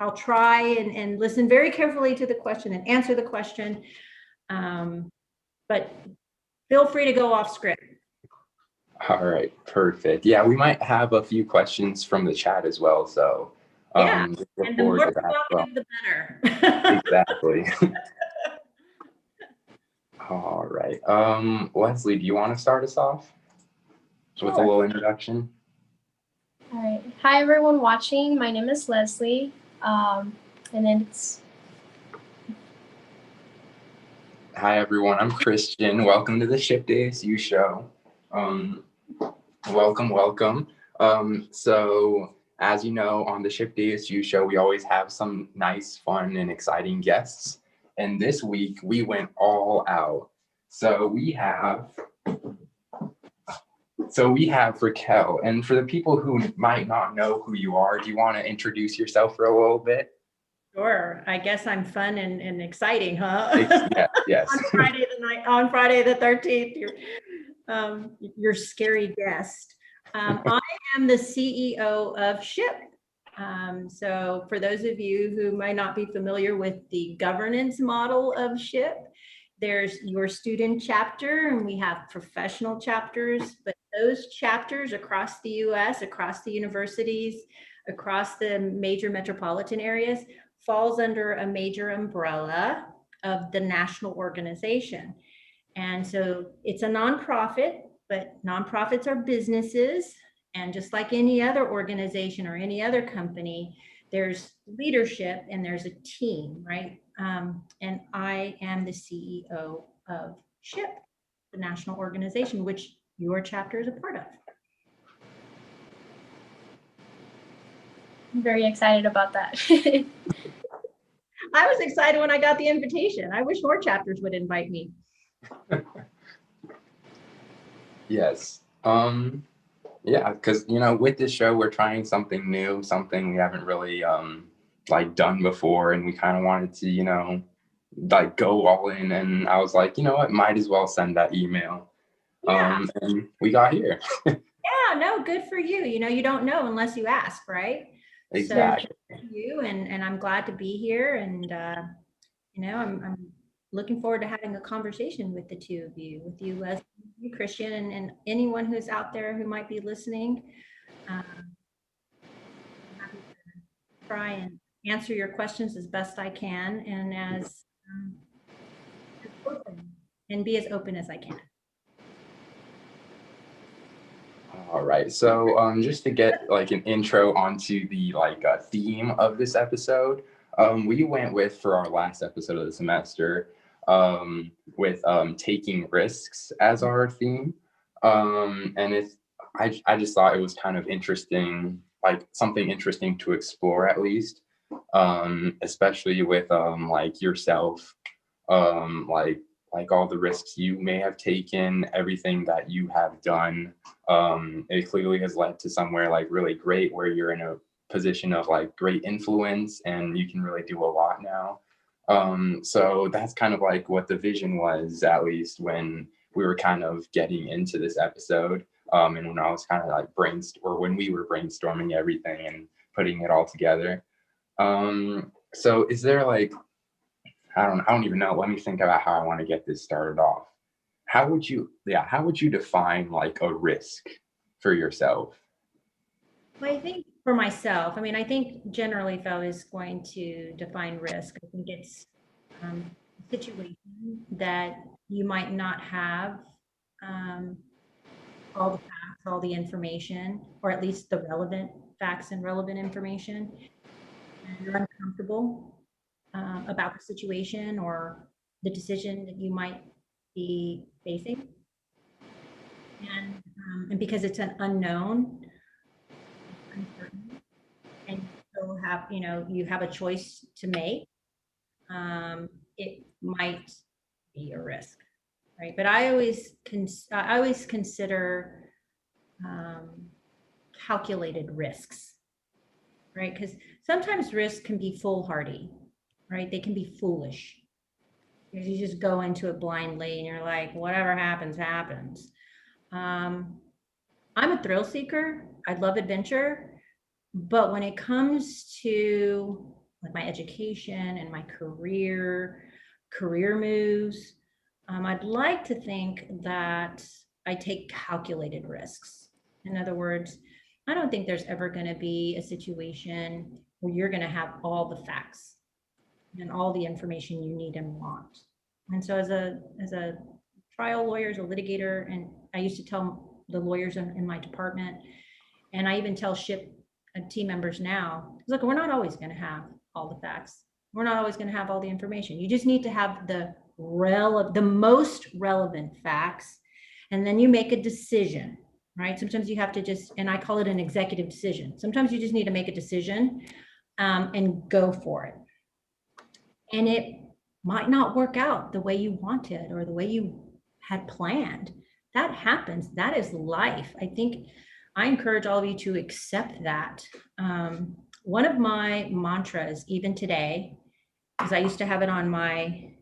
I'll try and listen very carefully to the question and answer the question. But feel free to go off script. All right, perfect. Yeah, we might have a few questions from the chat as well. So yeah, and the more provocative, the better. Exactly. All right. Leslie, do you want to start us off with a little introduction? All right. Hi, everyone watching. My name is Leslie. And it's... Hi, everyone. I'm Christian. Welcome to the SHPE de ASU show. Welcome. So as you know, on the SHPE de ASU show, we always have some nice, fun, and exciting guests. And this week we went all out. So we have Raquel. And for the people who might not know who you are, do you want to introduce yourself for a little bit? Sure. I guess I'm fun and exciting, huh? Yes. on Friday the 13th, your scary guest. I am the CEO of SHPE. So for those of you who might not be familiar with the governance model of SHPE, there's your student chapter, and we have professional chapters, but those chapters across the US, across the universities, across the major metropolitan areas, falls under a major umbrella of the national organization. And so it's a nonprofit, but nonprofits are businesses. And just like any other organization or any other company, there's leadership and there's a team, right? And I am the CEO of SHPE, the national organization, which your chapter is a part of. I'm very excited about that. I was excited when I got the invitation. I wish more chapters would invite me. Yes. Yeah, because with this show we're trying something new, something we haven't really done before, and we kind of wanted to go all in. And I was like, you know what, might as well send that email. Yeah. And we got here. Yeah, no, good for you. You don't know unless you ask, right? Exactly. So you and I'm glad to be here, and I'm looking forward to having a conversation with the two of you, with you, Leslie, you, Christian, and anyone who's out there who might be listening. I'm happy to try and answer your questions as best I can, and as open, and be as open as I can. All right, so just to get an intro onto the theme of this episode, we went with, for our last episode of the semester, with taking risks as our theme, and I just thought it was kind of interesting, something interesting to explore, at least, especially with yourself, all the risks you may have taken, everything that you have done. It clearly has led to somewhere really great, where you're in a position of great influence and you can really do a lot now. So that's kind of what the vision was, at least when we were kind of getting into this episode, and when I was kind of when we were brainstorming everything and putting it all together. So is there I don't even know. Let me think about how I want to get this started off. How would you define a risk for yourself? Well, I think for myself, I think generally if I was going to define risk, I think it's a situation that you might not have all the facts, all the information, or at least the relevant facts and relevant information, and you're uncomfortable about the situation or the decision that you might be facing, and because it's an unknown, uncertain, and you still have you have a choice to make, it might be a risk, right? But I always consider calculated risks, right? Because sometimes risks can be foolhardy, right? They can be foolish. You just go into it blindly and you're like, whatever happens, happens. I'm a thrill seeker. I love adventure. But when it comes to like my education and my career moves, I'd like to think that I take calculated risks. In other words, I don't think there's ever going to be a situation where you're going to have all the facts and all the information you need and want. And so as a trial lawyer, as a litigator, and I used to tell the lawyers in my department, and I even tell SHPE team members now, look, we're not always going to have all the facts. We're not always going to have all the information. You just need to have the most relevant facts, and then you make a decision, right? Sometimes you have to just, and I call it an executive decision. Sometimes you just need to make a decision and go for it. And it might not work out the way you wanted or the way you had planned. That happens. That is life. I think I encourage all of you to accept that. One of my mantras, even today, because I used to have it on my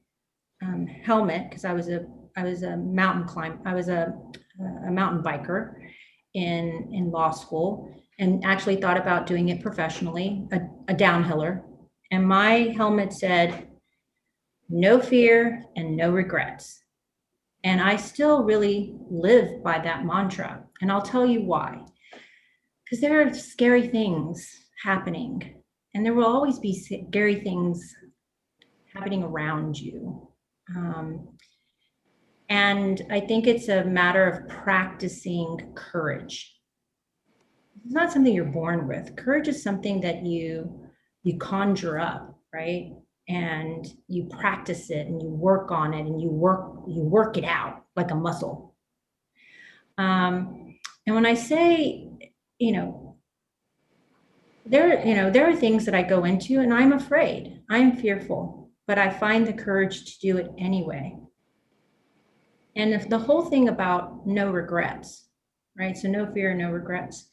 helmet, because I was a mountain climber. I was a mountain biker in law school, and actually thought about doing it professionally, a downhiller. And my helmet said, no fear and no regrets. And I still really live by that mantra. And I'll tell you why. Because there are scary things happening, and there will always be scary things happening around you. And I think it's a matter of practicing courage. It's not something you're born with. Courage is something that you conjure up, right? And you practice it and you work on it and you work it out like a muscle. And when I say, there are things that I go into and I'm afraid, I'm fearful, but I find the courage to do it anyway. And if the whole thing about no regrets, right? So no fear, no regrets.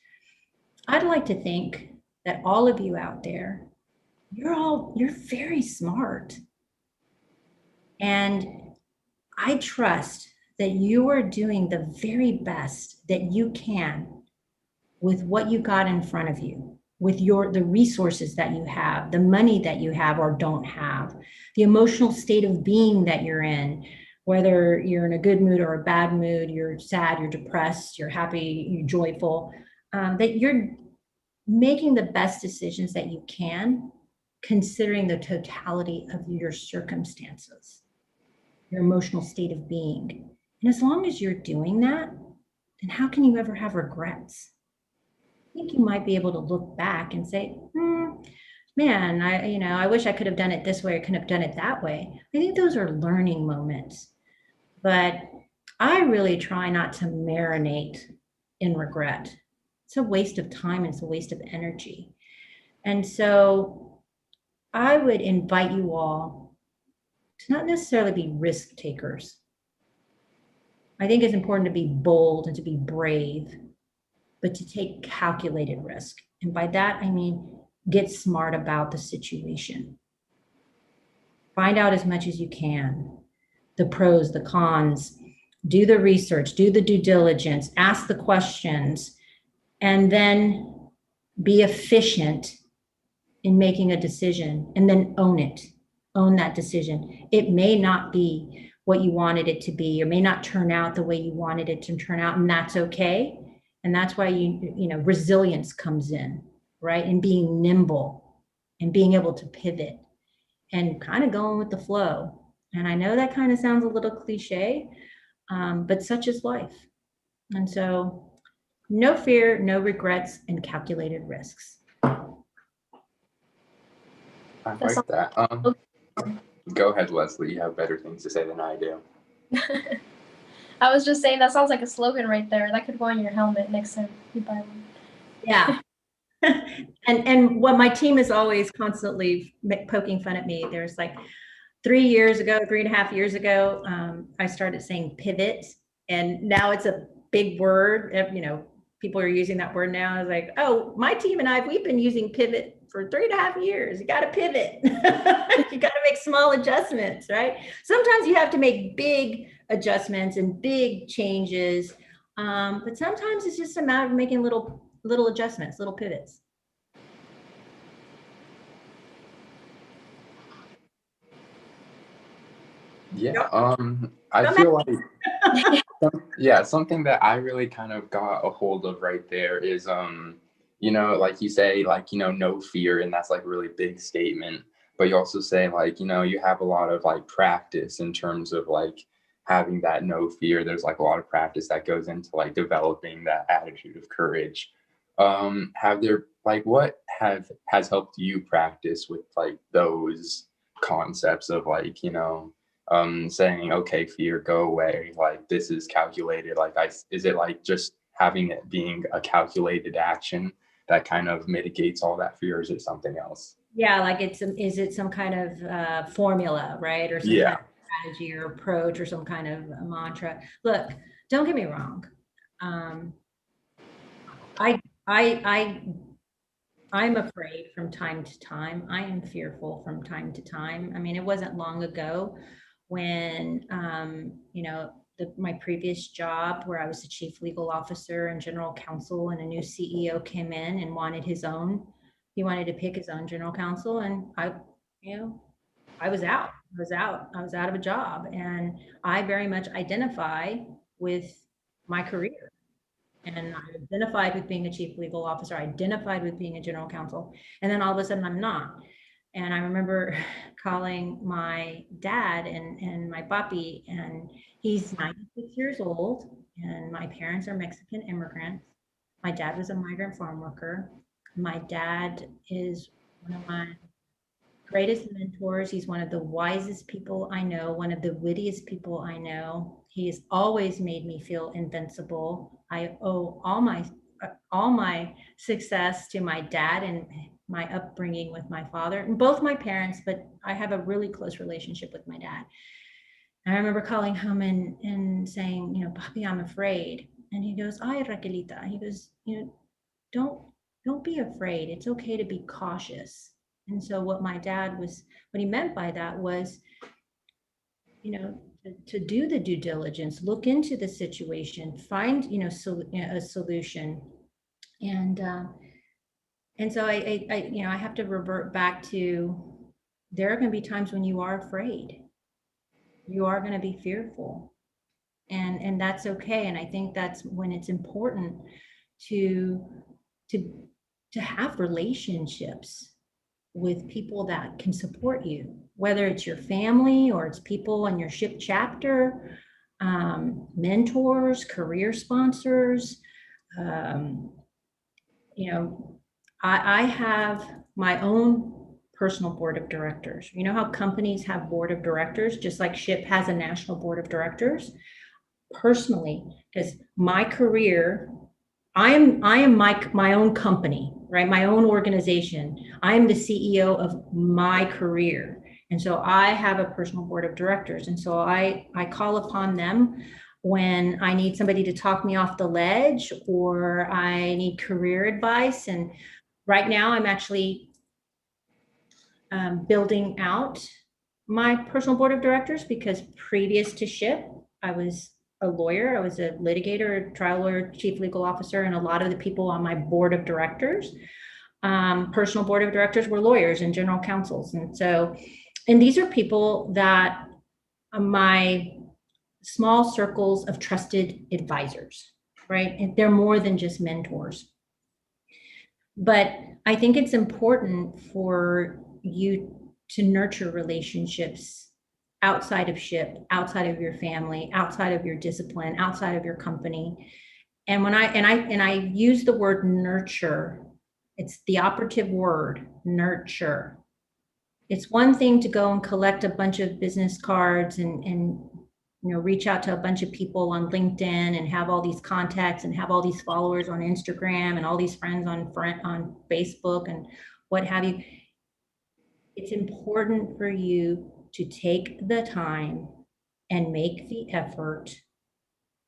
I'd like to think that all of you out there, you're very smart. And I trust that you are doing the very best that you can with what you got in front of you, with the resources that you have, the money that you have or don't have, the emotional state of being that you're in, whether you're in a good mood or a bad mood, you're sad, you're depressed, you're happy, you're joyful, that you're making the best decisions that you can, considering the totality of your circumstances, your emotional state of being. And as long as you're doing that, then how can you ever have regrets? I think you might be able to look back and say, man, I wish I could have done it this way, I couldn't have done it that way. I think those are learning moments. But I really try not to marinate in regret. It's a waste of time and it's a waste of energy. And so I would invite you all to not necessarily be risk takers. I think it's important to be bold and to be brave, but to take calculated risk. And by that, I mean, get smart about the situation. Find out as much as you can, the pros, the cons, do the research, do the due diligence, ask the questions, and then be efficient in making a decision, and then own it, own that decision. It may not be what you wanted it to be, or may not turn out the way you wanted it to turn out, and that's okay. And that's why resilience comes in, right? And being nimble and being able to pivot and kind of going with the flow. And I know that kind of sounds a little cliche, but such is life. And so no fear, no regrets, and calculated risks. I like that. Go ahead, Leslie. You have better things to say than I do. I was just saying that sounds like a slogan right there. That could go on your helmet next time you buy one. Yeah. And what my team is always constantly poking fun at me. There's like 3.5 years ago, I started saying pivot, and now it's a big word. People are using that word now. It's like, oh, my team and we've been using pivot for 3.5 years. You got to pivot. You got to make small adjustments, right? Sometimes you have to make big adjustments and big changes, but sometimes it's just a matter of making little adjustments, little pivots. Yeah, I Come feel like yeah, something that I really kind of got a hold of right there is like you say, like, no fear, and that's like a really big statement. But you also say, like, you have a lot of like practice in terms of like having that no fear. There's like a lot of practice that goes into like developing that attitude of courage. Have there like what have has helped you practice with like those concepts of like, saying, okay, fear, go away, like this is calculated, like is it like just having it being a calculated action that kind of mitigates all that fear, or is it something else? Yeah, like is it some kind of formula, right? Or some kind Yeah. of strategy or approach or some kind of mantra. Look, don't get me wrong. Um, I, I, I'm afraid from time to time. I am fearful from time to time. I mean, it wasn't long ago when, my previous job where I was the chief legal officer and general counsel, and a new CEO came in and he wanted to pick his own general counsel. And I was out. I was out of a job. And I very much identify with my career. And I identified with being a chief legal officer. I identified with being a general counsel. And then all of a sudden I'm not. And I remember calling my dad and my papi, and he's 96 years old, and my parents are Mexican immigrants. My dad was a migrant farm worker. My dad is one of my greatest mentors. He's one of the wisest people I know, one of the wittiest people I know. He has always made me feel invincible. I owe all my success to my dad and my upbringing with my father and both my parents, but I have a really close relationship with my dad. And I remember calling home and saying, Papi, I'm afraid. And he goes, Ay, Raquelita. He goes, don't don't be afraid. It's okay to be cautious. And so what what he meant by that was, to do the due diligence, look into the situation, find, a solution. And so I have to revert back to, there are going to be times when you are afraid. You are going to be fearful. And that's okay. And I think that's when it's important to to to have relationships with people that can support you, whether it's your family or it's people in your SHPE chapter, mentors, career sponsors. Um, I have my own personal board of directors. You know how companies have board of directors, just like SHPE has a national board of directors? Personally, because my career, I am my own company, right? My own organization. I am the CEO of my career. And so I have a personal board of directors. And so I call upon them when I need somebody to talk me off the ledge or I need career advice. And right now I'm actually building out my personal board of directors, because previous to SHPE, I was a lawyer. I was a litigator, trial lawyer, chief legal officer, and a lot of the people on my board of directors, personal board of directors, were lawyers and general counsels. And these are people that are my small circles of trusted advisors, right? And they're more than just mentors. But I think it's important for you to nurture relationships outside of SHPE, outside of your family, outside of your discipline, outside of your company. And when I use the word nurture, it's the operative word, nurture. It's one thing to go and collect a bunch of business cards and reach out to a bunch of people on LinkedIn and have all these contacts and have all these followers on Instagram and all these friends on Facebook and what have you. It's important for you to take the time and make the effort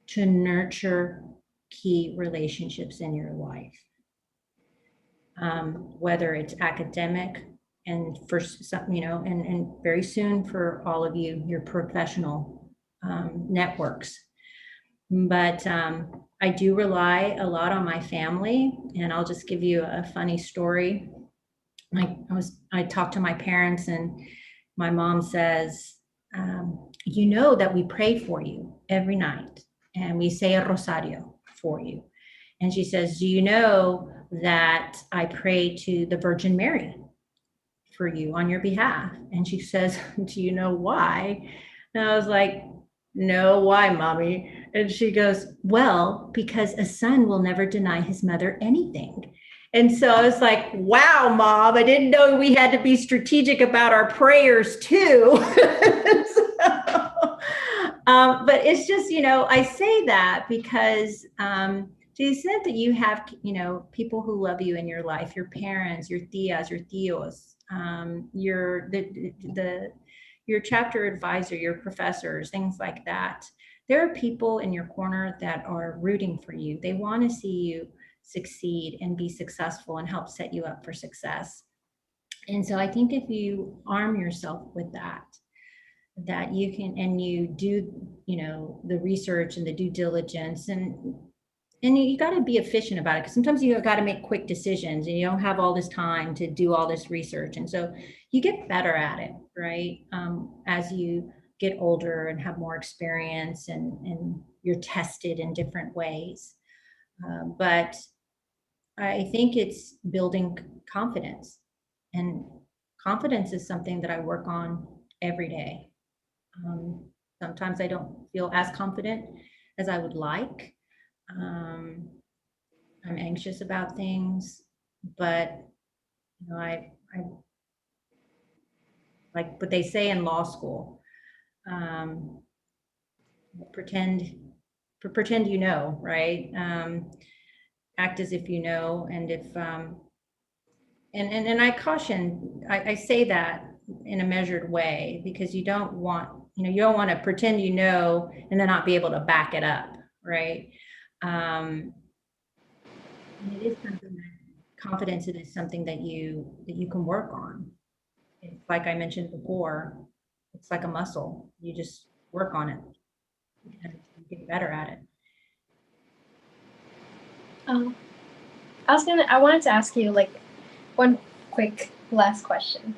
to nurture key relationships in your life. Whether it's academic, and for some, and very soon for all of you, your professional networks. But I do rely a lot on my family, and I'll just give you a funny story. I talked to my parents, and my mom says, you know that we pray for you every night and we say a rosario for you. And she says, do you know that I pray to the Virgin Mary for you on your behalf? And she says, do you know why? And I was like, no, why, mommy? And she goes, well, because a son will never deny his mother anything. And so I was like, wow, mom, I didn't know we had to be strategic about our prayers too. But it's just, I say that because to the extent that you have, people who love you in your life, your parents, your tias, your tios, your chapter advisor, your professors, things like that. There are people in your corner that are rooting for you. They want to see you succeed and be successful and help set you up for success. And so I think if you arm yourself with that you can, and you do, the research and the due diligence, and you got to be efficient about it, because sometimes you got to make quick decisions and you don't have all this time to do all this research. And so you get better at it, right? As you get older and have more experience, and you're tested in different ways. But I think it's building confidence, and confidence is something that I work on every day. Sometimes I don't feel as confident as I would like. I'm anxious about things, but I like what they say in law school. Pretend, right? Act as if you know, and if and I caution, I say that in a measured way, because you don't want to pretend and then not be able to back it up, right? It is something that confidence, it is something that you can work on. It's like I mentioned before, it's like a muscle. You just work on it and you get better at it. I wanted to ask you like one quick last question.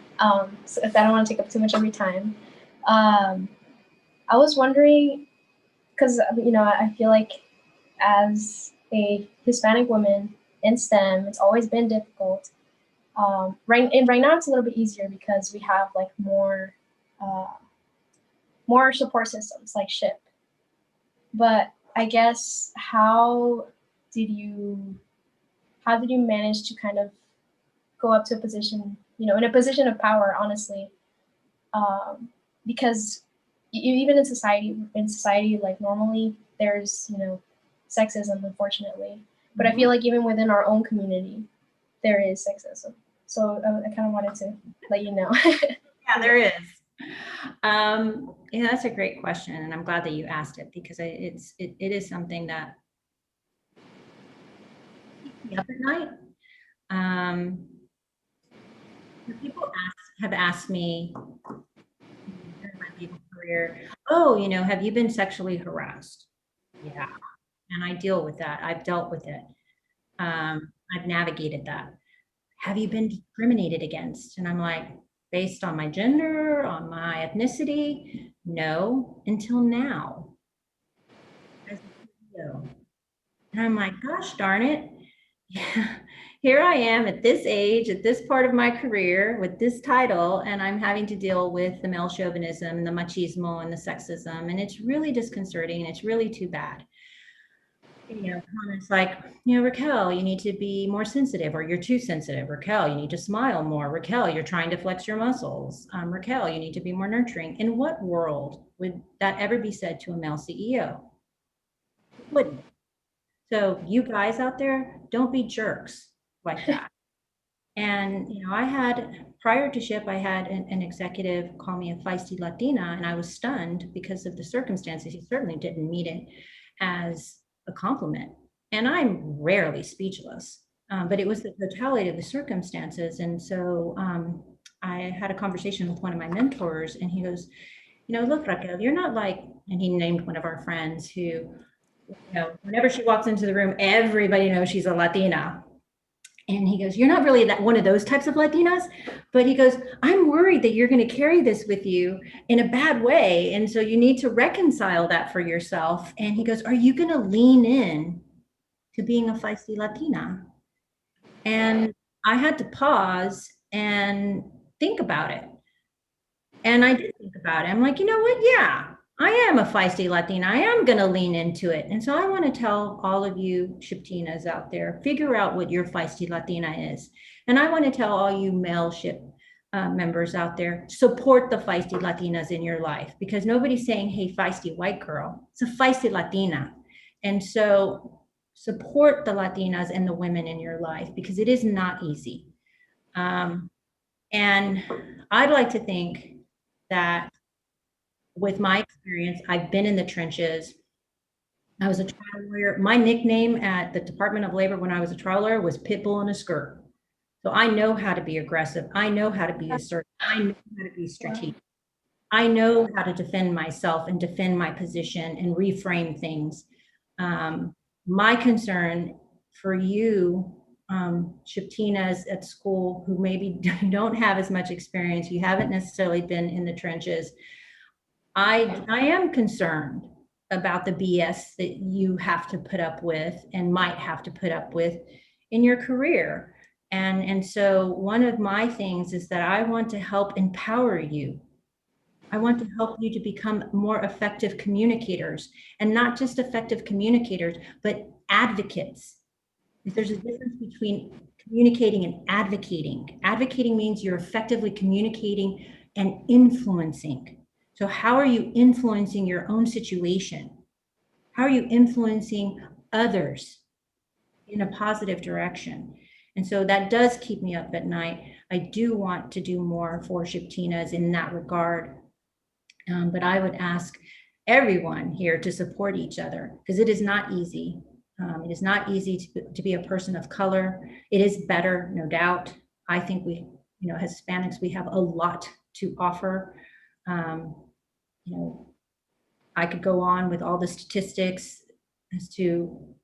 So if I don't want to take up too much of your time, I was wondering, because I feel like as a Hispanic woman in STEM, it's always been difficult. Right now it's a little bit easier because we have like more support systems like SHPE. But I guess how did you manage to kind of go up to a position, in a position of power, honestly, because even in society, like normally there's, sexism, unfortunately, but I feel like even within our own community, there is sexism. So I kind of wanted to let you know. Yeah, there is. Yeah, that's a great question, and I'm glad that you asked it, because it is something that keeps me up at night. People have asked me during my legal career, oh, have you been sexually harassed? Yeah, and I deal with that. I've dealt with it. I've navigated that. Have you been discriminated against? And I'm like, based on my gender, on my ethnicity? No, until now. As a CEO. And I'm like, gosh darn it. Yeah, here I am at this age, at this part of my career, with this title, and I'm having to deal with the male chauvinism, the machismo, and the sexism. And it's really disconcerting, and it's really too bad. Comments like, Raquel, you need to be more sensitive, or you're too sensitive. Raquel, you need to smile more. Raquel, you're trying to flex your muscles. Raquel, you need to be more nurturing. In what world would that ever be said to a male CEO? It wouldn't. So you guys out there, don't be jerks like that. And, prior to SHPE, I had an executive call me a feisty Latina, and I was stunned because of the circumstances. He certainly didn't mean it as a compliment. And I'm rarely speechless, but it was the totality of the circumstances. And so I had a conversation with one of my mentors, and he goes, look, Raquel, you're not like, and he named one of our friends who, whenever she walks into the room, everybody knows she's a Latina. And he goes, you're not really that one of those types of Latinas, but he goes, I'm worried that you're going to carry this with you in a bad way. And so you need to reconcile that for yourself. And he goes, are you going to lean in to being a feisty Latina? And I had to pause and think about it. And I did think about it. I'm like, you know what? Yeah, I am a feisty Latina. I am going to lean into it. And so I want to tell all of you SHPTinas out there, figure out what your feisty Latina is. And I want to tell all you male SHP members out there, support the feisty Latinas in your life, because nobody's saying, hey, feisty white girl. It's a feisty Latina. And so support the Latinas and the women in your life, because it is not easy. And I'd like to think that with my experience, I've been in the trenches. I was a trial lawyer. My nickname at the Department of Labor when I was a trial lawyer was Pitbull in a Skirt. So I know how to be aggressive. I know how to be assertive. I know how to be strategic. I know how to defend myself and defend my position and reframe things. My concern for you, SHPTinas at school who maybe don't have as much experience, you haven't necessarily been in the trenches. I am concerned about the BS that you have to put up with and might have to put up with in your career. And so one of my things is that I want to help empower you. I want to help you to become more effective communicators, and not just effective communicators, but advocates. There's a difference between communicating and advocating. Advocating means you're effectively communicating and influencing. So how are you influencing your own situation? How are you influencing others in a positive direction? And so that does keep me up at night. I do want to do more for SHPTinas in that regard. But I would ask everyone here to support each other, because it is not easy. It is not easy to be a person of color. It is better, no doubt. I think we, Hispanics, we have a lot to offer. I could go on with all the statistics as to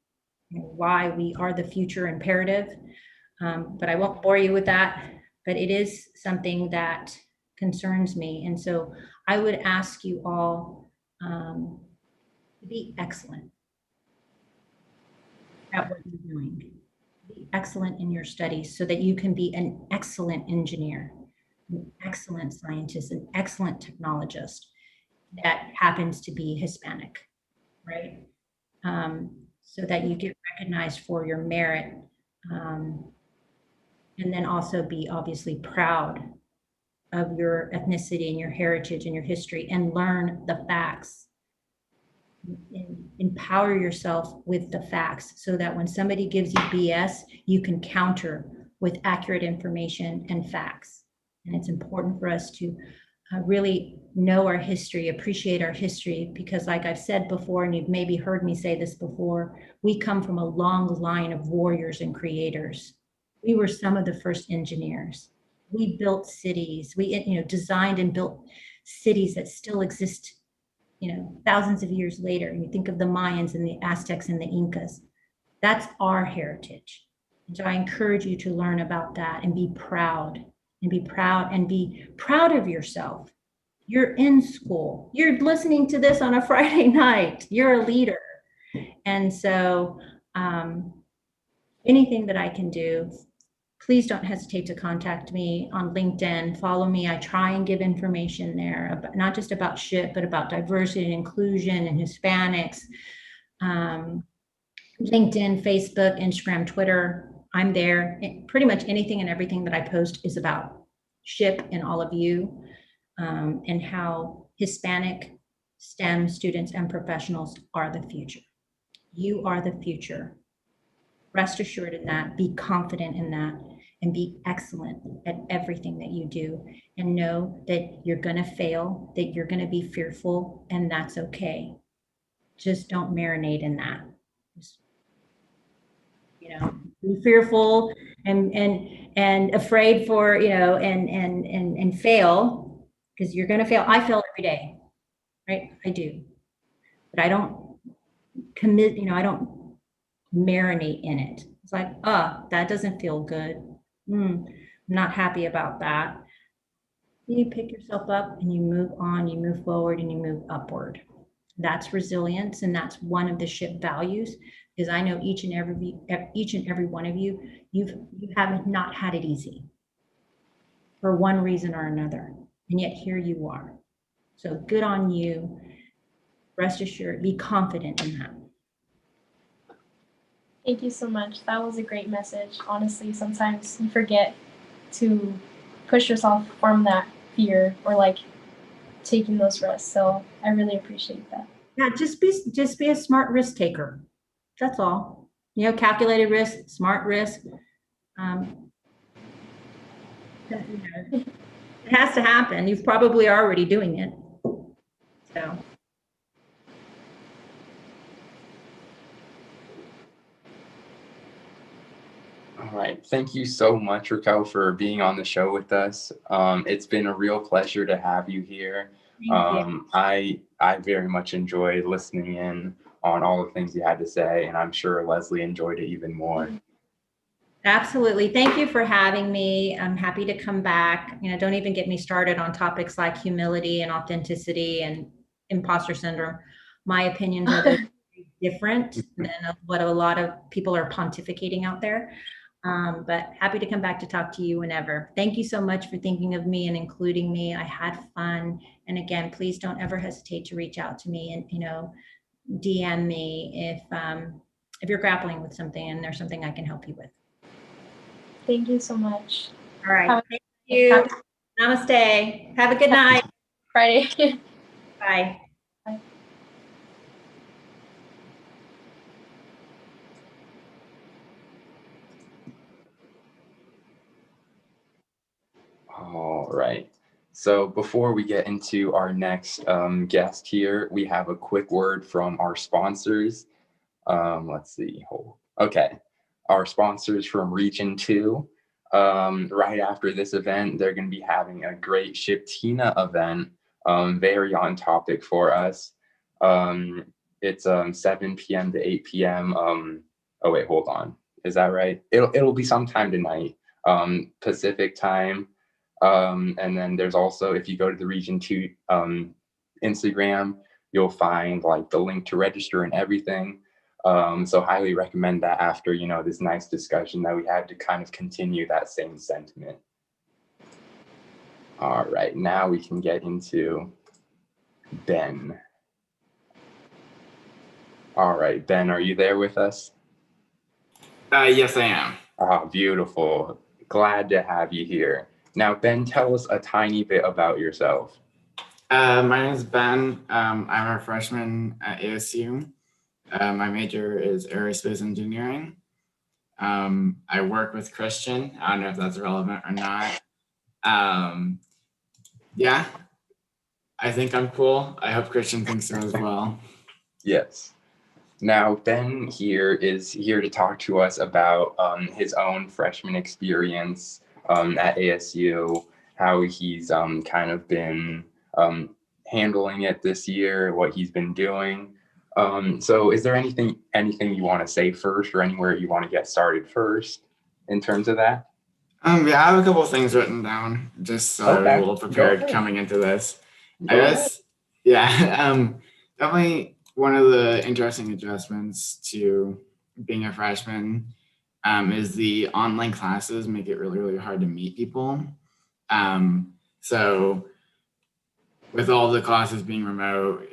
why we are the future imperative, but I won't bore you with that. But it is something that concerns me. And so I would ask you all to be excellent at what you're doing. Be excellent in your studies so that you can be an excellent engineer, an excellent scientist, an excellent technologist that happens to be Hispanic, right? So that you get recognized for your merit. And then also be obviously proud of your ethnicity and your heritage and your history, and learn the facts. Empower yourself with the facts so that when somebody gives you BS, you can counter with accurate information and facts. And it's important for us to really know our history, appreciate our history, because like I've said before, and you've maybe heard me say this before, we come from a long line of warriors and creators. We were some of the first engineers. We built cities. We designed and built cities that still exist, thousands of years later. And you think of the Mayans and the Aztecs and the Incas. That's our heritage. And so I encourage you to learn about that and be proud. And be proud of yourself. You're in school. You're listening to this on a Friday night. You're a leader. And so anything that I can do, please don't hesitate to contact me on LinkedIn. Follow me. I try and give information there, not just about SHPE, but about diversity and inclusion and Hispanics. LinkedIn, Facebook, Instagram, Twitter. I'm there. Pretty much anything and everything that I post is about SHPE and all of you, and how Hispanic STEM students and professionals are the future. You are the future. Rest assured in that, be confident in that, and be excellent at everything that you do. And know that you're gonna fail, that you're gonna be fearful, and that's okay. Just don't marinate in that. Just, be fearful and afraid for, and fail, because you're gonna fail. I fail every day, right? I do. But I don't commit, I don't marinate in it. It's like, that doesn't feel good. I'm not happy about that. You pick yourself up and you move on, you move forward, and you move upward. That's resilience, and that's one of the SHPE values. Because I know each and every one of you, you have not had it easy for one reason or another, and yet here you are. So good on you. Rest assured, be confident in that. Thank you so much. That was a great message. Honestly, sometimes you forget to push yourself from that fear or like taking those risks. So I really appreciate that. Yeah, just be a smart risk taker. That's all. You know, calculated risk, smart risk. You know, it has to happen. You've probably already doing it. So. All right. Thank you so much, Raquel, for being on the show with us. It's been a real pleasure to have you here. Thank you. I very much enjoyed listening in on all the things you had to say, and I'm sure Leslie enjoyed it even more. Absolutely. Thank you for having me. I'm happy to come back. You know, don't even get me started on topics like humility and authenticity and imposter syndrome. My opinions are very different than what a lot of people are pontificating out there. But happy to come back to talk to you whenever. Thank you so much for thinking of me and including me. I had fun. And again, please don't ever hesitate to reach out to me and, you know, DM me if you're grappling with something and there's something I can help you with. Thank you so much. All right. Thank you. Namaste. Have a good night. Friday. Bye. Bye. All right. So before we get into our next guest here, we have a quick word from our sponsors. Let's see. Okay. Our sponsors from Region 2. Right after this event, they're going to be having a great SHPE event, very on topic for us. It's 7 p.m. to 8 p.m. Oh wait, hold on. Is that right? It'll be sometime tonight, Pacific time. And then there's also, if you go to the Region 2 Instagram, you'll find like the link to register and everything. So highly recommend that after, you know, this nice discussion that we had to kind of continue that same sentiment. All right, now we can get into Ben. All right, Ben, are you there with us? Yes, I am. Ah, beautiful. Glad to have you here. Now, Ben, tell us a tiny bit about yourself. My name is Ben. I'm a freshman at ASU. My major is aerospace engineering. I work with Christian. I don't know if that's relevant or not. Yeah, I think I'm cool. I hope Christian thinks so as well. Yes. Now, Ben here is here to talk to us about his own freshman experience at ASU, how he's kind of been handling it this year, what he's been doing. So is there anything you want to say first, or anywhere you want to get started first in terms of that? Yeah, I have a couple of things written down just so I was a little prepared coming into this. I guess, yeah, definitely one of the interesting adjustments to being a freshman is the online classes make it really, really hard to meet people. So with all the classes being remote,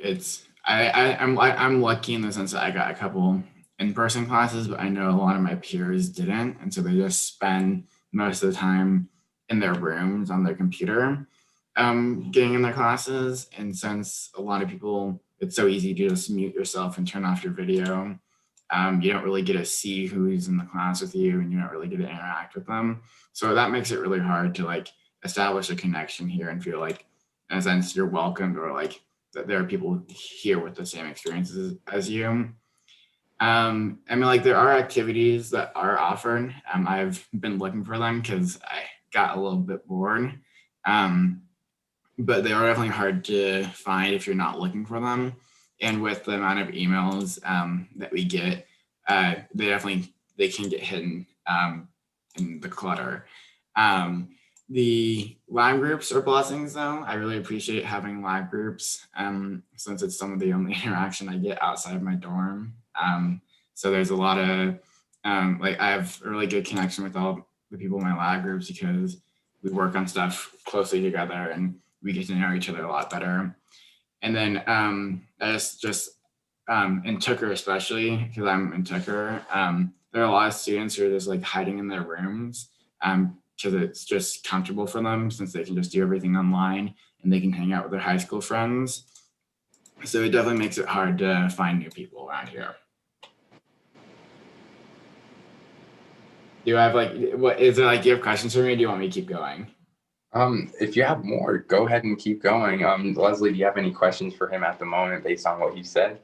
I'm lucky in the sense that I got a couple in-person classes, but I know a lot of my peers didn't, and so they just spend most of the time in their rooms on their computer, getting in their classes. And since a lot of people, it's so easy to just mute yourself and turn off your video, you don't really get to see who's in the class with you, and you don't really get to interact with them. So that makes it really hard to like establish a connection here and feel like, in a sense, you're welcomed, or like that there are people here with the same experiences as you. I mean, like there are activities that are offered. I've been looking for them because I got a little bit bored. But they are definitely hard to find if you're not looking for them. And with the amount of emails that we get, they definitely they can get hidden in the clutter. The live groups are blessings though. I really appreciate having live groups since it's some of the only interaction I get outside of my dorm. So there's a lot of, like I have a really good connection with all the people in my live groups because we work on stuff closely together and we get to know each other a lot better. And then just in Tucker especially, because I'm in Tucker, there are a lot of students who are just like hiding in their rooms because it's just comfortable for them since they can just do everything online and they can hang out with their high school friends. So it definitely makes it hard to find new people around here. Do you have like, what is it like, do you have questions for me or do you want me to keep going? If you have more, go ahead and keep going. Leslie, do you have any questions for him at the moment based on what he said?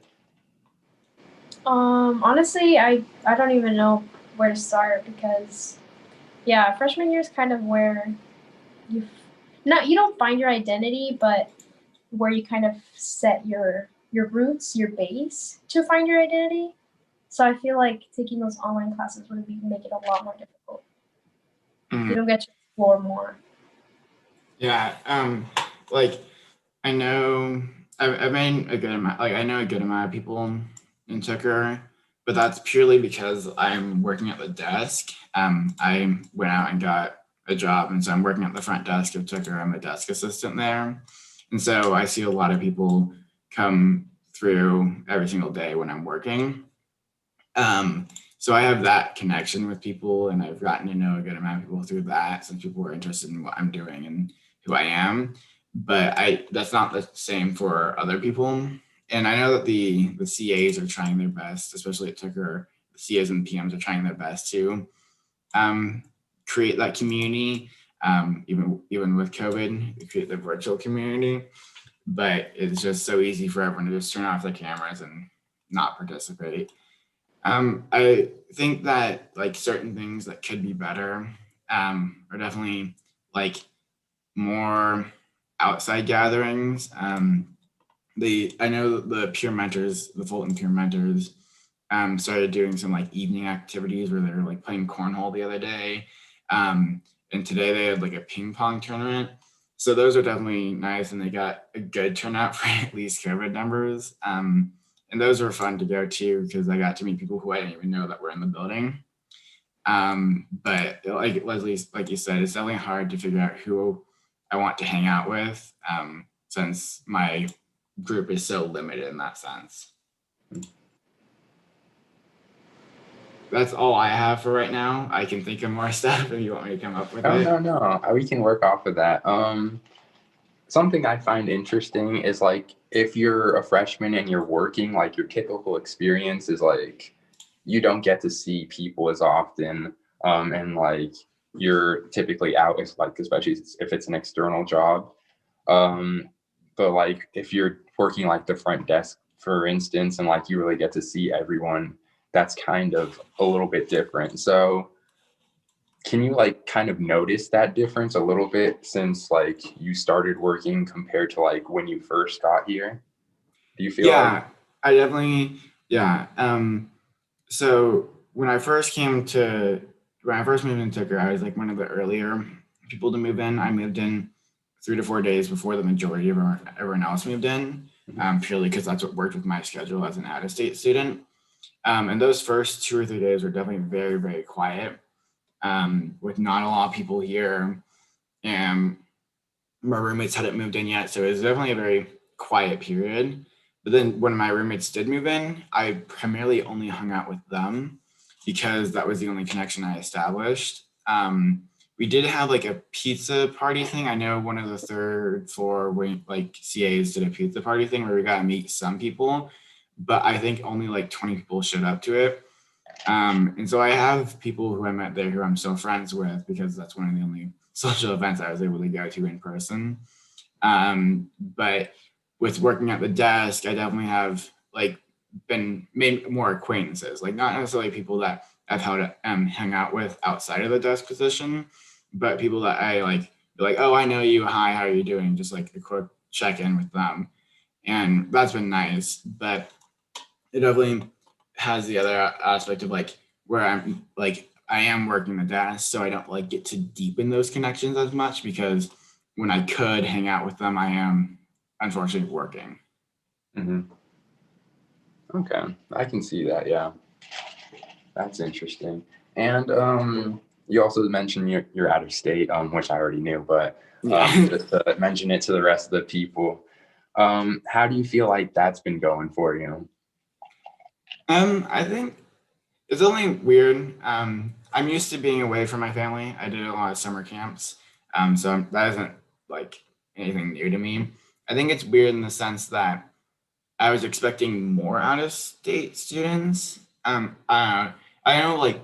Honestly, I don't even know where to start because, yeah, freshman year is kind of where you don't find your identity, but where you kind of set your roots, your base to find your identity. So I feel like taking those online classes would make it a lot more difficult. You don't get to explore more. Yeah, like I know I've made a good amount, like I know a good amount of people in Tucker, but that's purely because I'm working at the desk. I went out and got a job, and so I'm working at the front desk of Tucker. I'm a desk assistant there, and so I see a lot of people come through every single day when I'm working. So I have that connection with people, and I've gotten to know a good amount of people through that since people are interested in what I'm doing and who I am. But that's not the same for other people. And I know that the CAs are trying their best, especially at Tucker. The CAs and PMs are trying their best to create that community. Even with COVID, we create the virtual community. But it's just so easy for everyone to just turn off their cameras and not participate. I think that like certain things that could be better are definitely like more outside gatherings. I know the peer mentors, the Fulton peer mentors, started doing some like evening activities where they were like playing cornhole the other day. And today they had like a ping pong tournament. So those are definitely nice, and they got a good turnout for at least COVID numbers. And those were fun to go to because I got to meet people who I didn't even know that were in the building. But like Leslie, like you said, it's definitely hard to figure out who I want to hang out with since my group is so limited in that sense. That's all I have for right now. I can think of more stuff if you want me to come up with it. No, we can work off of that. Something I find interesting is like if you're a freshman and you're working, like your typical experience is like you don't get to see people as often, and like you're typically out, if like especially if it's an external job. But like if you're working like the front desk, for instance, and like you really get to see everyone, that's kind of a little bit different. So can you like kind of notice that difference a little bit since like you started working compared to like when you first got here? Do you feel like? I definitely, yeah. So when I first moved in Tucker, I was like one of the earlier people to move in. I moved in 3 to 4 days before the majority of everyone else moved in, purely because that's what worked with my schedule as an out-of-state student. And those first 2 or 3 days were definitely very, very quiet, with not a lot of people here. And my roommates hadn't moved in yet, so it was definitely a very quiet period. But then when my roommates did move in, I primarily only hung out with them because that was the only connection I established. We did have like a pizza party thing. I know one of the third floor like CAs did a pizza party thing where we got to meet some people, but I think only like 20 people showed up to it. And so I have people who I met there who I'm still friends with because that's one of the only social events I was able to go to in person. But with working at the desk, I definitely have like made more acquaintances, like not necessarily people that I've hung out with outside of the desk position, but people that I like be like, oh, I know you. Hi, how are you doing? Just like a quick check-in with them. And that's been nice. But it definitely has the other aspect of like where I'm like, I am working the desk, so I don't like get to deepen those connections as much, because when I could hang out with them, I am unfortunately working. Hmm. Okay, I can see that. Yeah, that's interesting. And you also mentioned you're out of state, which I already knew, but Yeah. just to mention it to the rest of the people. How do you feel like that's been going for you? I think it's only weird. I'm used to being away from my family. I did a lot of summer camps. So that isn't like anything new to me. I think it's weird in the sense that I was expecting more out of state students. I know like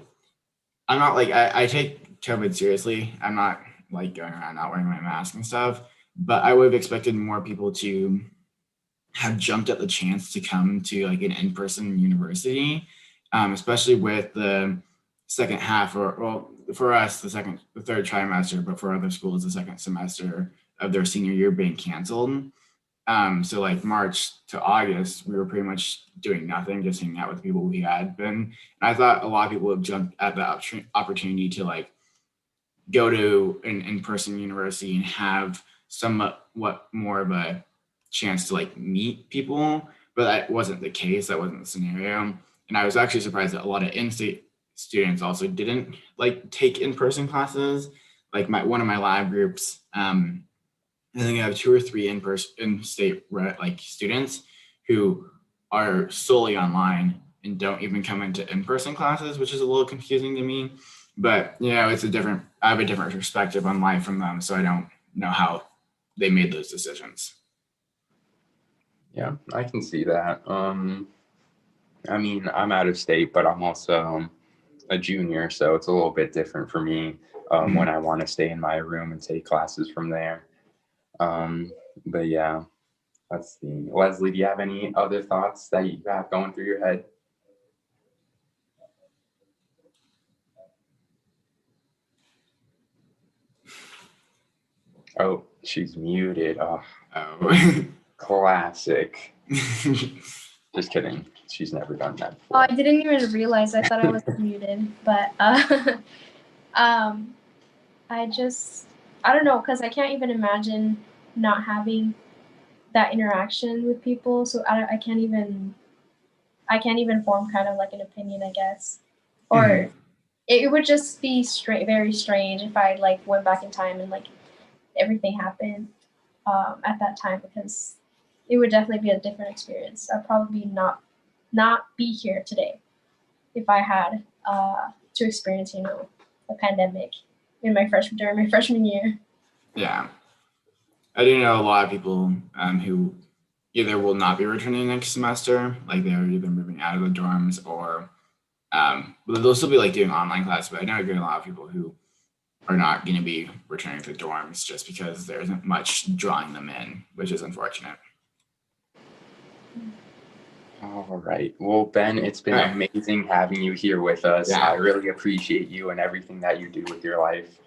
I'm not like I take COVID seriously. I'm not like going around not wearing my mask and stuff, but I would have expected more people to have jumped at the chance to come to like an in-person university, especially with the second half, or well, for us, the third trimester, but for other schools, the second semester of their senior year being canceled. So like March to August, we were pretty much doing nothing, just hanging out with people we had been. And I thought a lot of people would jump at the opportunity to like go to an in-person university and have somewhat more of a chance to like meet people, but that wasn't the case. That wasn't the scenario. And I was actually surprised that a lot of in-state students also didn't like take in-person classes. Like one of my lab groups, I think I have 2 or 3 in-state like students who are solely online and don't even come into in-person classes, which is a little confusing to me. But I have a different perspective on life from them, so I don't know how they made those decisions. Yeah, I can see that. I mean, I'm out of state, but I'm also a junior, so it's a little bit different for me when I want to stay in my room and take classes from there. But yeah, let's see. Leslie, do you have any other thoughts that you have going through your head? Oh, she's muted. Oh, Oh. classic. Just kidding. She's never done that Oh, I before. didn't even realize. I thought I was muted, but I don't know, because I can't even imagine not having that interaction with people. So I can't even form kind of like an opinion, I guess. Or it would just be very strange if I like went back in time and like everything happened at that time, because it would definitely be a different experience. I'd probably not be here today if I had to experience, a pandemic during my freshman year. Yeah. I do know a lot of people who either will not be returning next semester, like they're either moving out of the dorms, or they'll still be like doing online classes. But I know a good lot of people who are not going to be returning to dorms just because there isn't much drawing them in, which is unfortunate. All right. Well, Ben, it's been amazing having you here with us. Yeah. I really appreciate you and everything that you do with your life.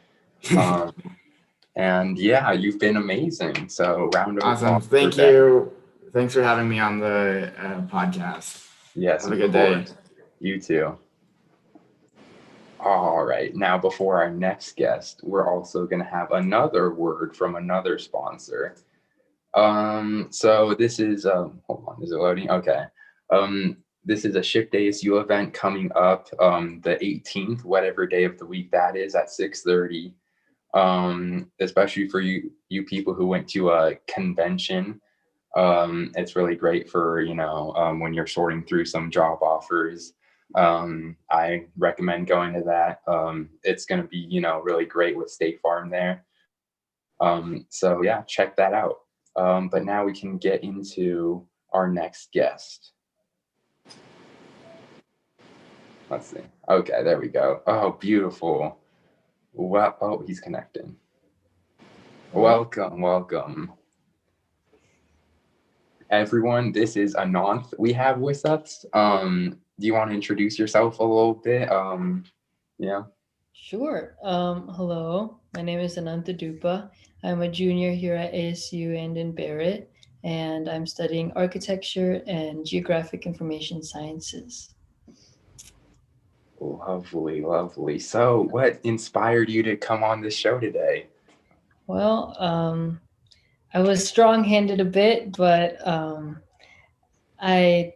And yeah, you've been amazing. So round of Awesome. applause. Thank you. Thanks for having me on the podcast. Yes. Have a good day. You too. All right. Now, before our next guest, we're also going to have another word from another sponsor. So this is, hold on, is it loading? Okay. This is a SHPE de ASU event coming up the 18th, whatever day of the week that is, at 6:30. Especially for you people who went to a convention. It's really great for, when you're sorting through some job offers. I recommend going to that. It's going to be, really great with State Farm there. So yeah, check that out. But now we can get into our next guest. Let's see. Okay, there we go. Oh, beautiful. Well, oh, he's connecting. Welcome. Everyone, this is Ananth we have with us. Do you want to introduce yourself a little bit? Yeah. Sure. Hello, my name is Ananta Dupa. I'm a junior here at ASU and in Barrett, and I'm studying architecture and geographic information sciences. Lovely, lovely. So what inspired you to come on the show today? Well, I was strong-handed a bit, but I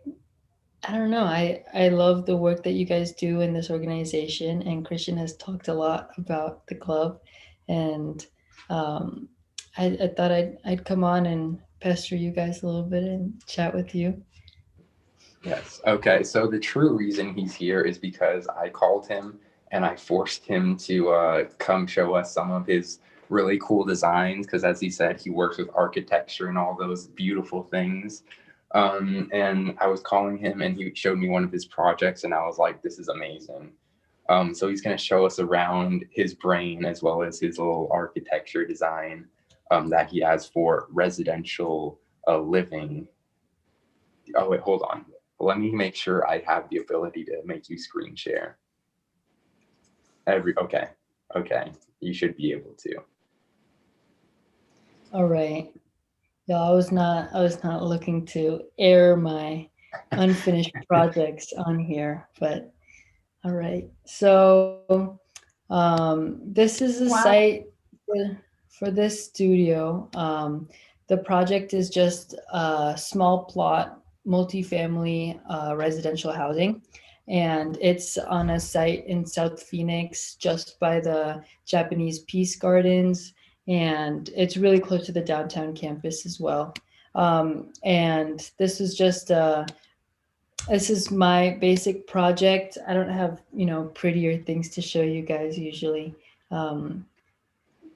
I don't know. I love the work that you guys do in this organization, and Christian has talked a lot about the club, and um, I thought I'd come on and pester you guys a little bit and chat with you. Yes. Okay. So the true reason he's here is because I called him and I forced him to come show us some of his really cool designs. Because as he said, he works with architecture and all those beautiful things. And I was calling him and he showed me one of his projects and I was like, this is amazing. So he's going to show us around his brain as well as his little architecture design that he has for residential living. Oh, wait, hold on. Let me make sure I have the ability to make you screen share. Okay. You should be able to. All right. Yeah, I was not looking to air my unfinished projects on here, but all right. So this is a Wow. site for this studio. The project is just a small plot, multifamily residential housing. And it's on a site in South Phoenix, just by the Japanese Peace Gardens. And it's really close to the downtown campus as well. And this is just this is my basic project. I don't have, prettier things to show you guys usually.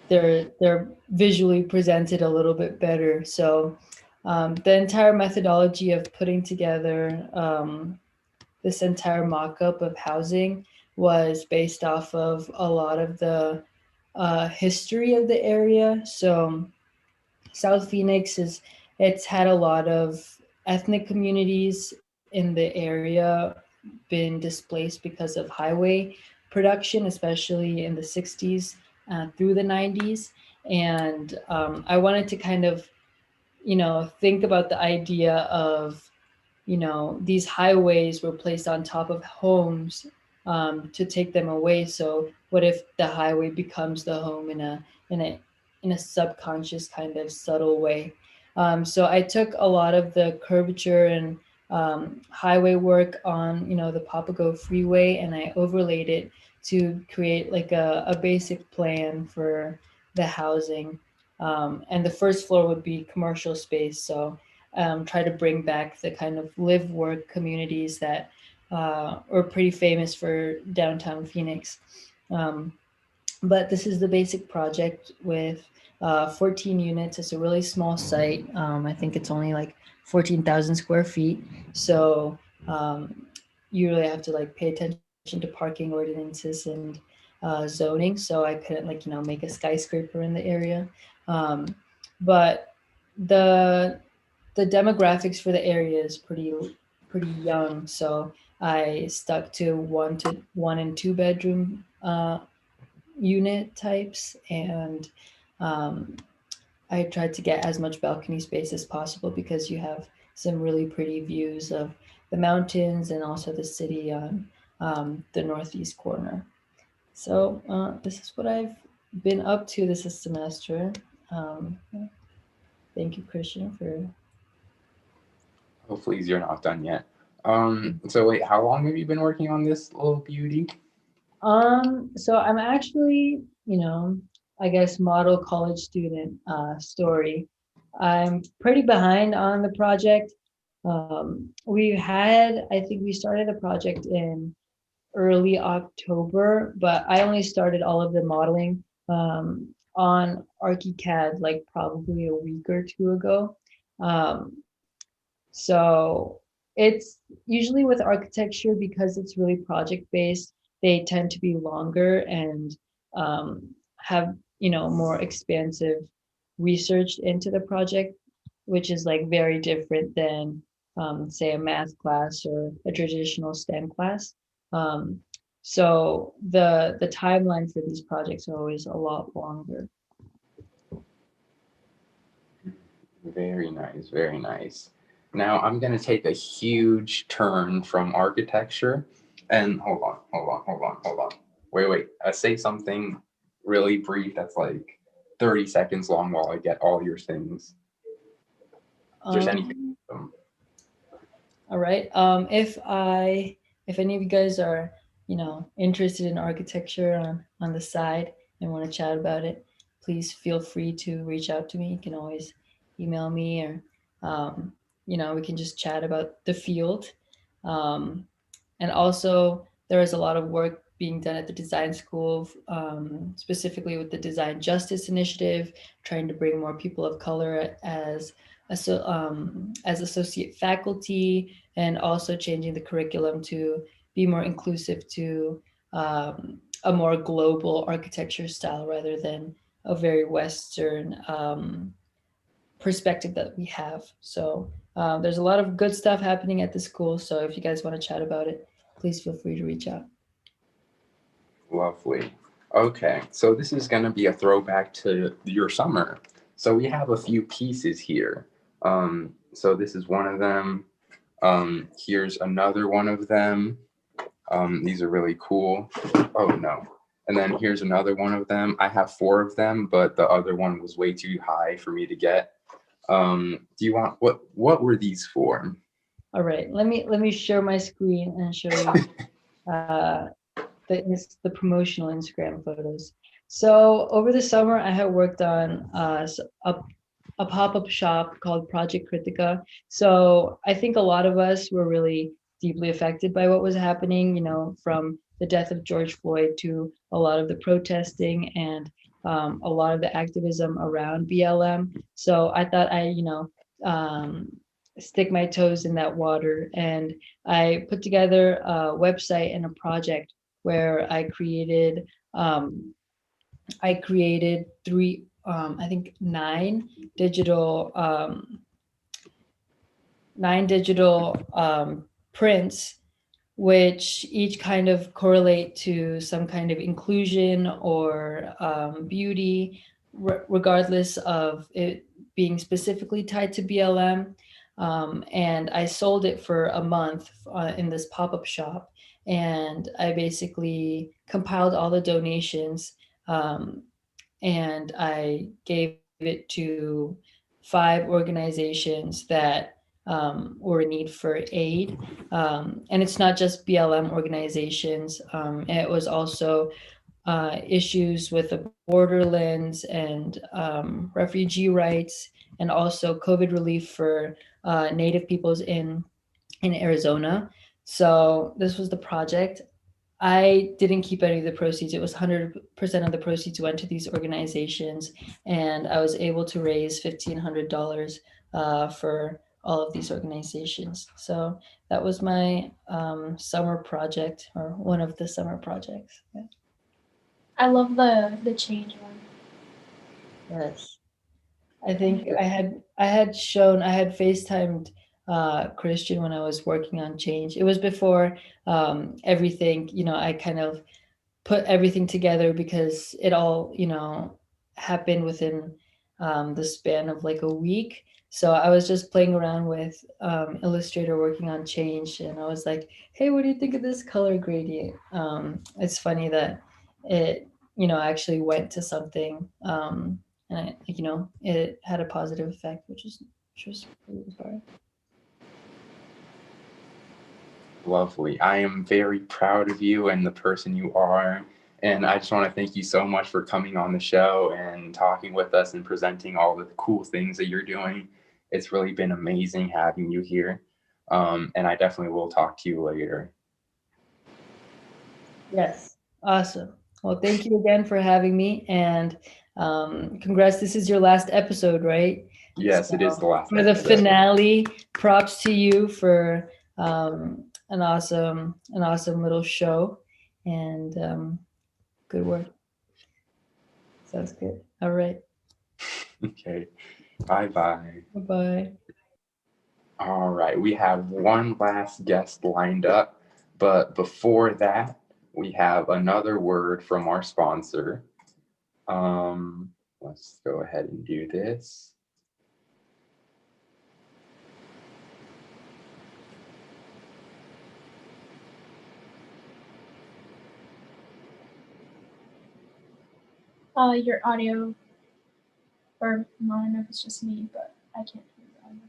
They're visually presented a little bit better. So the entire methodology of putting together this entire mock-up of housing was based off of a lot of the history of the area. So South Phoenix it's had a lot of ethnic communities in the area been displaced because of highway production, especially in the 60s through the 90s. And I wanted to kind of, think about the idea of, these highways were placed on top of homes to take them away. So what if the highway becomes the home in a in a subconscious kind of subtle way? So I took a lot of the curvature and highway work on the Papago Freeway, and I overlaid it to create like a basic plan for the housing. And the first floor would be commercial space. So try to bring back the kind of live work communities that are pretty famous for downtown Phoenix. But this is the basic project with 14 units. It's a really small site. I think it's only like 14,000 square feet. So you really have to like pay attention to parking ordinances and zoning. So I couldn't make a skyscraper in the area. But the demographics for the area is pretty young. So I stuck to one and two bedroom unit types, and I tried to get as much balcony space as possible because you have some really pretty views of the mountains and also the city on the northeast corner. So this is what I've been up to this semester. Thank you, Christian, for. Hopefully you're not done yet. So wait, how long have you been working on this little beauty? So I'm actually, I guess model college student story. I'm pretty behind on the project. I think we started the project in early October, but I only started all of the modeling on ArchiCAD like probably a week or two ago. So it's usually with architecture, because it's really project based, they tend to be longer and have more expansive research into the project, which is like very different than say a math class or a traditional STEM class. So the timeline for these projects are always a lot longer. Very nice, very nice. Now I'm going to take a huge turn from architecture And hold on. Wait. Say something really brief that's like 30 seconds long while I get all your things. Just anything. All right. If any of you guys are, interested in architecture on the side and want to chat about it, please feel free to reach out to me. You can always email me, or we can just chat about the field. And also, there is a lot of work being done at the design school, specifically with the Design Justice Initiative, trying to bring more people of color as associate faculty, and also changing the curriculum to be more inclusive to a more global architecture style rather than a very Western perspective that we have. So there's a lot of good stuff happening at the school. So if you guys want to chat about it, please feel free to reach out. Lovely. Okay, so this is going to be a throwback to your summer. So we have a few pieces here. So this is one of them. Here's another one of them. These are really cool. Oh no. And then here's another one of them. I have 4 of them, but the other one was way too high for me to get. Do you want, what were these for? All right, let me share my screen and show you the promotional Instagram photos. So over the summer, I had worked on a pop-up shop called Project Critica. So I think a lot of us were really deeply affected by what was happening, from the death of George Floyd to a lot of the protesting and a lot of the activism around BLM. So I thought stick my toes in that water, and I put together a website and a project where I created 9 digital prints, which each kind of correlate to some kind of inclusion or beauty, regardless of it being specifically tied to BLM. And I sold it for a month in this pop-up shop. And I basically compiled all the donations, and I gave it to 5 organizations that were in need for aid. And it's not just BLM organizations. It was also issues with the borderlands and refugee rights, and also COVID relief for Native peoples in Arizona. So this was the project. I didn't keep any of the proceeds. It was 100% of the proceeds went to these organizations, and I was able to raise $1,500 for all of these organizations. So that was my summer project, or one of the summer projects. Yeah. I love the change one. Yes, I think I had FaceTimed Christian when I was working on change. It was before everything, I kind of put everything together because it all, happened within the span of like a week. So I was just playing around with Illustrator, working on change, and I was like, hey, what do you think of this color gradient? It's funny that it, actually went to something, and it had a positive effect, which was really inspiring. Lovely. I am very proud of you and the person you are. And I just want to thank you so much for coming on the show and talking with us and presenting all the cool things that you're doing. It's really been amazing having you here. And I definitely will talk to you later. Yes, awesome. Well, thank you again for having me, and congrats. This is your last episode, right? Yes, it is the last For the episode. finale, props to you for an awesome little show, and good work. Sounds good. All right. Okay. Bye-bye. Bye-bye. All right. We have one last guest lined up, but before that, we have another word from our sponsor. Let's go ahead and do this. Your audio, or I don't know if it's just me, but I can't hear the audio.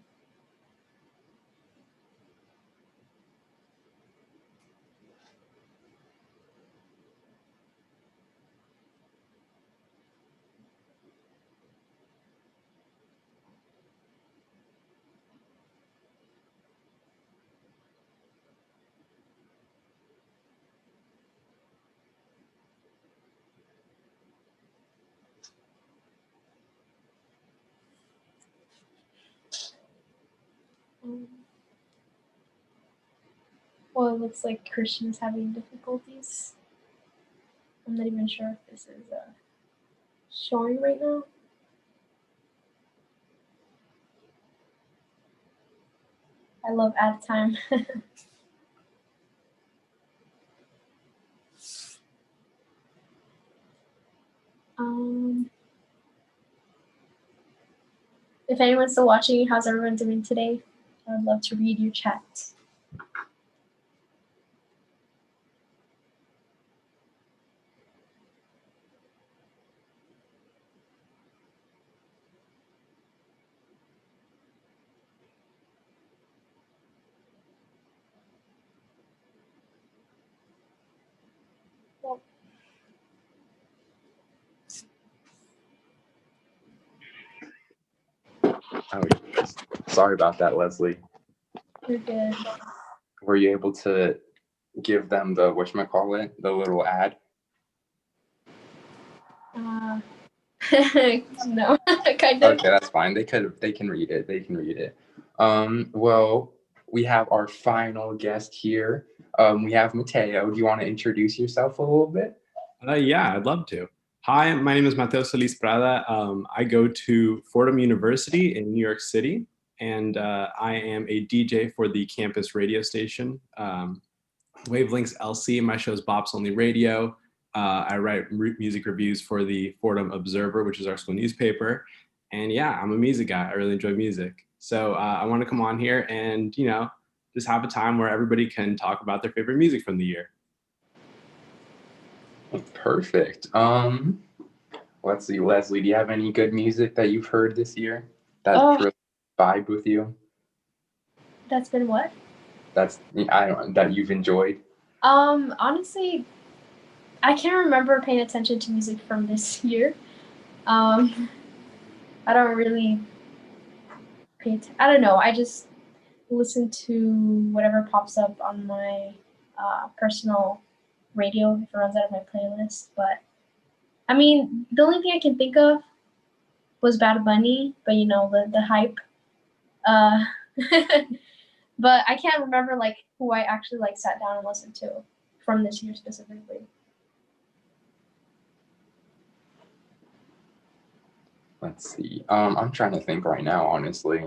Well, it looks like Christian is having difficulties. I'm not even sure if this is showing right now. I love ad time. If anyone's still watching, how's everyone doing today? I would love to read your chat. Oh, sorry about that, Leslie. You're good. Were you able to give them the whatchamacallit, the little ad? No, kind of. Okay, that's fine. They can read it. They can read it. Well, we have our final guest here. We have Mateo. Do you want to introduce yourself a little bit? Yeah, I'd love to. Hi, my name is Mateo Solis Prada. I go to Fordham University in New York City, and I am a DJ for the campus radio station, Wavelengths LC. My show is Bop's Only Radio. I write music reviews for the Fordham Observer, which is our school newspaper. And yeah, I'm a music guy. I really enjoy music. So I want to come on here and, just have a time where everybody can talk about their favorite music from the year. Perfect. Let's see, Leslie, do you have any good music that you've heard this year that really vibed with you? That's been what? That you've enjoyed? Honestly, I can't remember paying attention to music from this year. I don't really I don't know. I just listen to whatever pops up on my personal radio if it runs out of my playlist. But I mean, the only thing I can think of was Bad Bunny, but the hype. But I can't remember who I actually sat down and listened to from this year specifically. Let's see. I'm trying to think right now, honestly.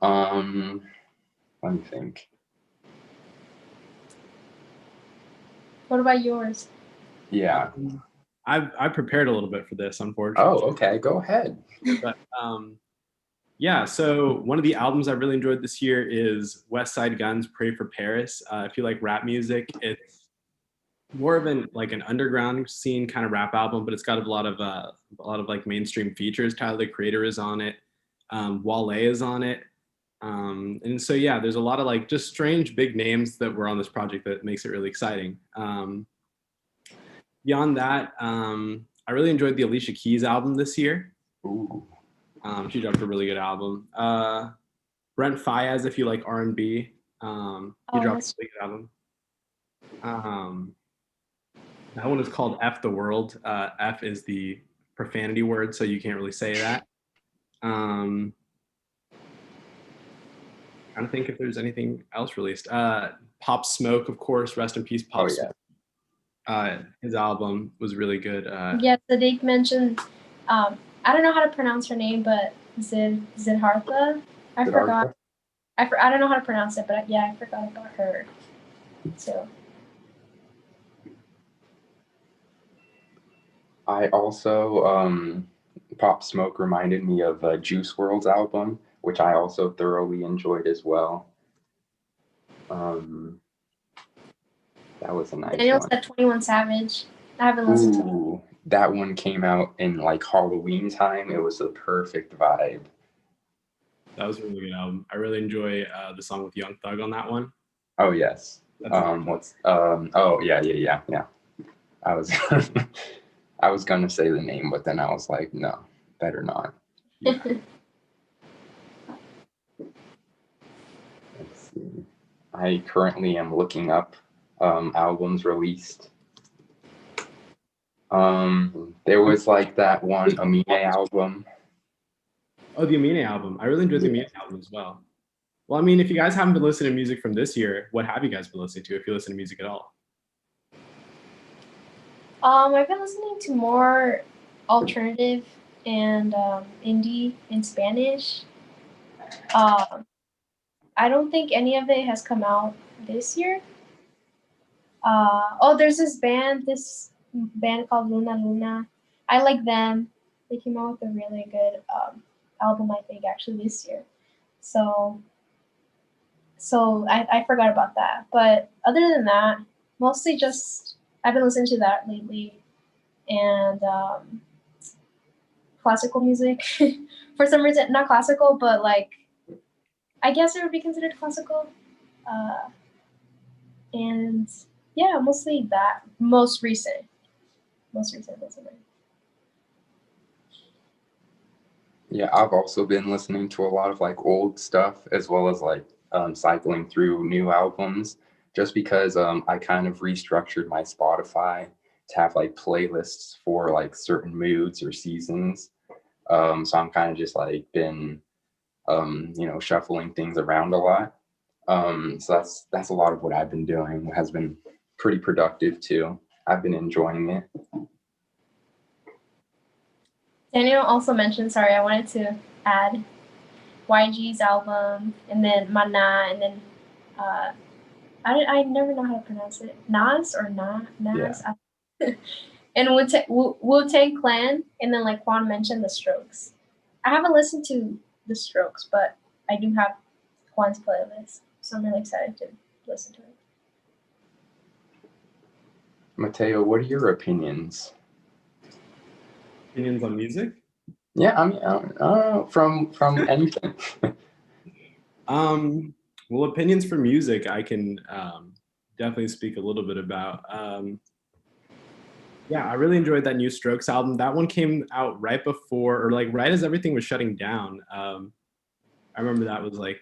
Let me think. What about yours? Yeah. I prepared a little bit for this, unfortunately. Oh, okay. Go ahead. But yeah, so one of the albums I really enjoyed this year is West Side Gun's Pray for Paris. If you like rap music, it's more of an underground scene kind of rap album, but it's got a lot of mainstream features. Tyler the Creator is on it. Wale is on it. And so yeah, there's a lot of just strange big names that were on this project that makes it really exciting. Beyond that, I really enjoyed the Alicia Keys album this year. Ooh. She dropped a really good album. Brent Faiyaz, if you like R&B, he dropped a really good album. That one is called F the World. F is the profanity word, so you can't really say that. Trying to think if there's anything else released. Pop Smoke, of course, rest in peace, Pop Smoke. His album was really good. Yeah, Sadiq mentioned, I don't know how to pronounce her name, but Siddhartha. I forgot. I don't know how to pronounce it, but yeah, I forgot about her. So. I also, Pop Smoke reminded me of Juice WRLD's album, which I also thoroughly enjoyed as well. That was a nice Daniel one. said 21 Savage. I haven't listened to it. Ooh, that one came out in like Halloween time. It was a perfect vibe. That was a really good album. I really enjoy the song with Young Thug on that one. Oh yes. That's Oh yeah. I was I was gonna say the name, but then I was like, no, better not. yeah. Let's see. I currently am looking up albums released. There was like that one Amine album. Oh, the Amine album. I really enjoyed the Amine album as well. Well, I mean, if you guys haven't been listening to music from this year, what have you guys been listening to if you listen to music at all? I've been listening to more alternative and indie in Spanish. I don't think any of it has come out this year. There's this band called Luna Luna. I like them. They came out with a really good album, I think, actually this year. So I forgot about that. But other than that, mostly just I've been listening to that lately, and classical music. For some reason, not classical, but like I guess it would be considered classical. And yeah, mostly that. Most recent listening. Yeah, I've also been listening to a lot of like old stuff as well as like cycling through new albums just because I kind of restructured my Spotify to have like playlists for like certain moods or seasons. So I'm kind of just like been shuffling things around a lot. So that's a lot of what I've been doing. It has been pretty productive too. I've been enjoying it. Daniel also mentioned, sorry, I wanted to add YG's album, and then Mana, and then I never know how to pronounce it. Nas or Nas? Yeah. And Wu-Tang Clan, and then like Juan mentioned, The Strokes. I haven't listened to The Strokes, but I do have Juan's playlist, so I'm really excited to listen to it. Mateo, what are your opinions? Opinions on music? Yeah, I mean, I don't know, from anything. Well, opinions for music, I can definitely speak a little bit about. Yeah, I really enjoyed that new Strokes album. That one came out right before, or like right as everything was shutting down. I remember that was like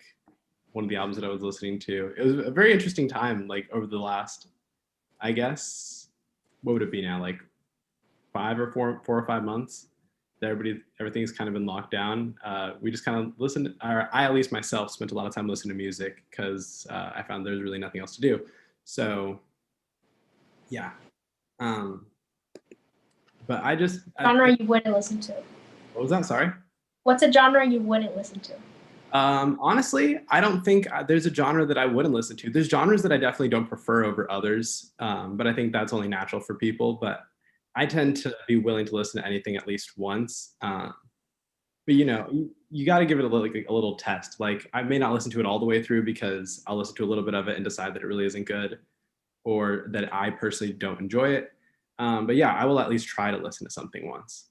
one of the albums that I was listening to. It was a very interesting time, like over the last, I guess, what would it be now, like 4 or 5 months that everything's kind of been locked down. We just kind of listened, or I at least myself spent a lot of time listening to music because I found there's really nothing else to do. So yeah. But Genre you wouldn't listen to? What was that? Sorry? What's a genre you wouldn't listen to? Honestly, I don't think there's a genre that I wouldn't listen to. There's genres that I definitely don't prefer over others, but I think that's only natural for people. But I tend to be willing to listen to anything at least once. But you got to give it a little test. Like I may not listen to it all the way through because I'll listen to a little bit of it and decide that it really isn't good, or that I personally don't enjoy it. But yeah, I will at least try to listen to something once.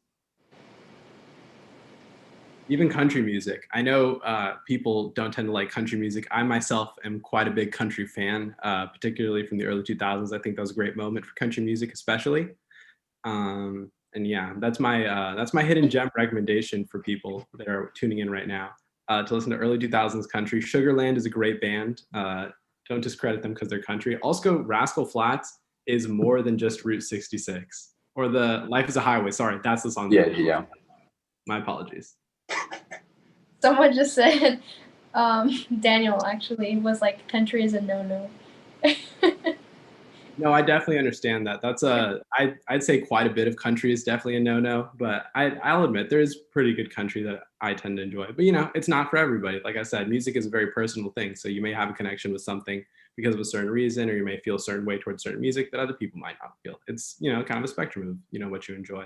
Even country music. I know people don't tend to like country music. I myself am quite a big country fan, particularly from the early 2000s. I think that was a great moment for country music, especially. And yeah, that's my hidden gem recommendation for people that are tuning in right now to listen to early 2000s country. Sugarland is a great band. Don't discredit them because they're country. Also, Rascal Flatts is more than just Route 66 or the Life is a Highway. Sorry, that's the song. Yeah. My apologies. Someone just said, Daniel actually was like, country is a no-no. No, I definitely understand that. That's I'd say quite a bit of country is definitely a no-no, but I'll admit there's pretty good country that I tend to enjoy. But it's not for everybody. Like I said, music is a very personal thing. So you may have a connection with something because of a certain reason, or you may feel a certain way towards certain music that other people might not feel. It's kind of a spectrum of what you enjoy.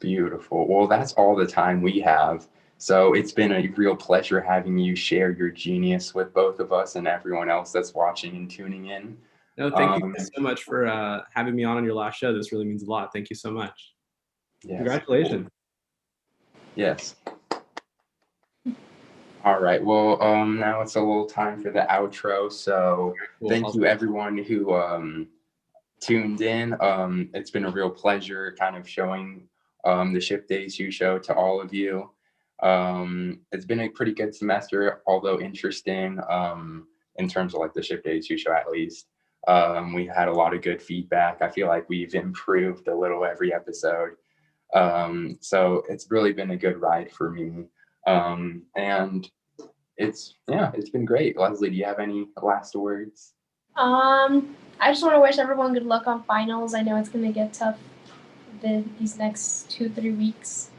Beautiful. Well, that's all the time we have. So it's been a real pleasure having you share your genius with both of us and everyone else that's watching and tuning in. No, thank you guys so much for having me on your last show. This really means a lot. Thank you so much. Yes. Congratulations. Yes. All right. Well, now it's a little time for the outro. So Cool. thank you everyone who tuned in. It's been a real pleasure kind of showing the SHPE de ASU show to all of you. It's been a pretty good semester, although interesting in terms of like the SHPE de ASU show at least. We had a lot of good feedback. I feel like we've improved a little every episode. So it's really been a good ride for me. And it's been great. Leslie, do you have any last words? I just want to wish everyone good luck on finals. I know it's going to get tough these next 2-3 weeks.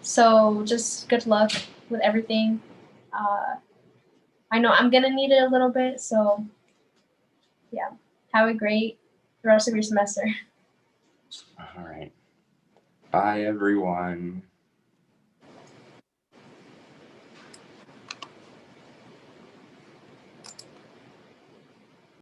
So just good luck with everything. I know I'm going to need it a little bit. So yeah, have a great rest of your semester. All right. Bye, everyone.